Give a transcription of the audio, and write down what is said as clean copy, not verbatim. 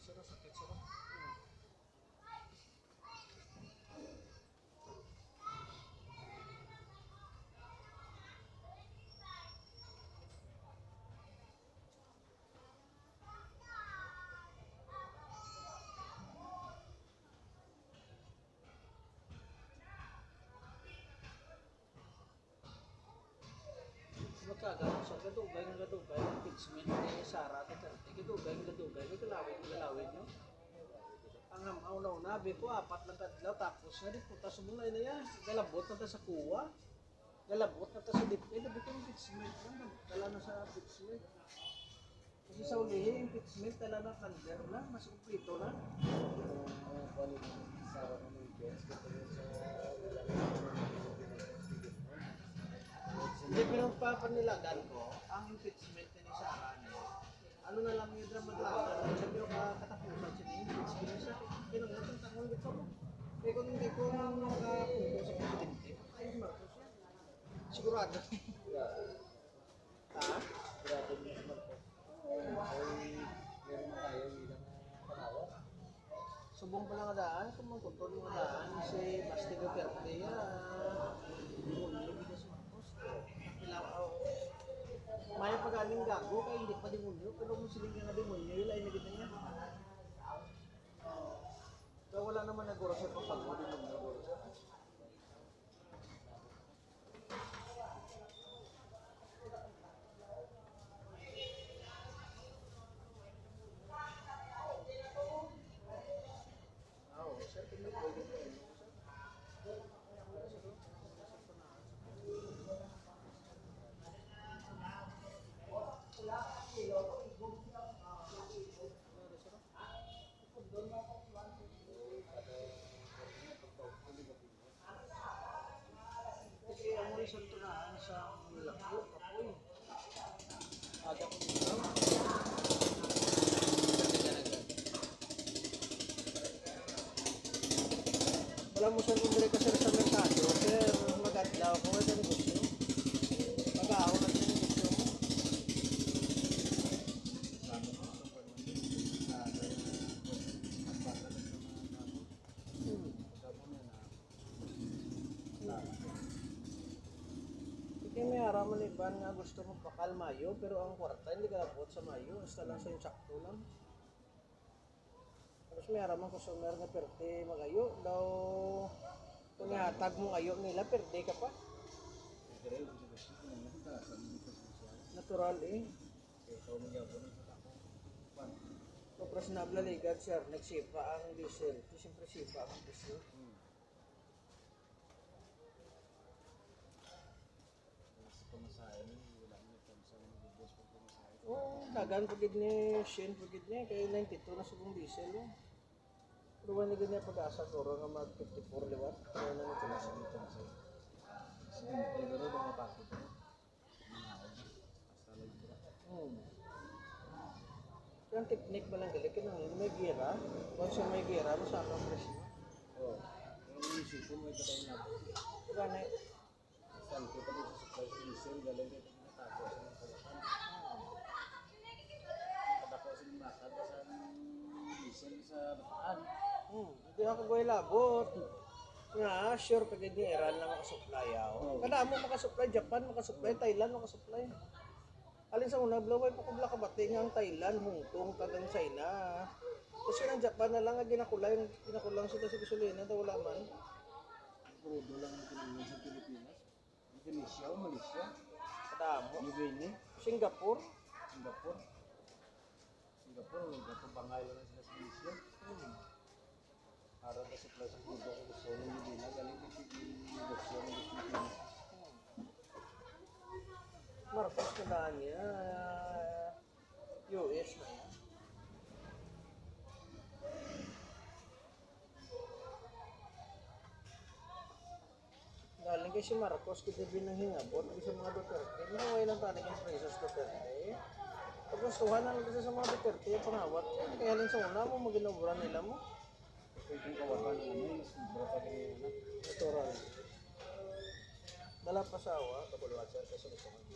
sir, sakit sir. Magkagano sa gadugay, pitchment ni Sara ka terte, gadugay, galawin nyo. Ang amaw na nabi ko, apat lang kadlaw, tapos na di puta sumulay na yan. Galabot na ta sa kuwa. Galabot na ta sa dipin, nabi ko yung pitchment lang, tala na sa pitchment. Kasi sa ulihin, yung pitchment tala na kander na, mas umpito na. Sara na may guest, Hindi pinagpapanilagan ko, ang impeachment ni Sara niya. Ano na lang yung drama-drama, sabi ko katapusan siya ng impeachment siya. Pinangatang tangon dito mo. Kaya kung hindi ko nakapunto sa presidente, ayun Marcos yan. Sigurado. Ha? grabe niya si Marcos. Ay, meron na tayo bilang panawar. Subong pa lang adaan, kung magkuntol yung adaan, si Basti Duterte, demonyo bigas Marcos. Maya pa galing gago, kaya hindi pa demonyo, pero kung siling nga demonyo, yun ay nagita niya. Kaya wala naman naguro siya pa pag demonyo, guro siya. Oo, siya tingnan ko yung kasi ang reason to na sa lakyo, kapoy. Aga ko dito. Wala mo sir kung dire ka sir sa merkado, sir magadlaw ko sa negosyo. Mag-aahon at sa negosyo mo. Hindi may araman iban nga gusto mo pakal Mayo, pero ang kwarta hindi ka abot sa Mayo, basta lang sa yung sakto lang. Tapos may araman customer nga perte magayo, daw kung ihatag mo ayo nila, perde ka pa. Natural eh. Kapras na blaligad sir, nagsipa ang diesel. Siyempre sipa ang diesel. Oo, dagan pagid ni Shane pagid niya, kaya 92 na subong diesel. Oh. Pero wala ganyan pag-asa ko nga mag 54 liwat. Kaya na nito na sa dito. Yung technique ba lang gali, kinang may gira. Once yung may gira, masama ang presyo. Oo. Pero isipin mo ito tayo natin. Gani, Saan ko pa dito sa supply sa diesel, galing dito pinatago sa mga kawasan. Kadako sa mga matag sa diesel sa bataan. hindi ako gawin labot. Nga, sure pag hindi Iran na makasupply ako. Kada mo makasupply, Japan makasupply, Thailand makasupply. Alin sa una, blaway pa kubla ka bating ang Thailand, Hong Kong, tagang China. Kasi ng Japan na lang ang ginakulang sila sa gasolina, daw wala man. Crudo lang ang pinangan sa Pilipinas. Indonesia o Malaysia. Kada mo. New Guinea. Singapore. Singapore, bangay lang sila sa Malaysia. Para sa supply sa crudo ko gusto ng New Guinea, galing dito yung negosyo ng Pilipinas. Marcos na daan niya. US na yan. Galing kay si Marcos, kita binanghingabot, sa mga Duterte. Minaway lang tayo ng presos Duterte. Pag gustuhan na lang kasi sa mga Duterte, yung pangawat. Kaya halin sa una mo, maginabura nila mo. Pwedeng kawatan ng ano, mas sobra pa rin yung Natural. Dala pa sa awa, kabulwatsan, kasi gusto kong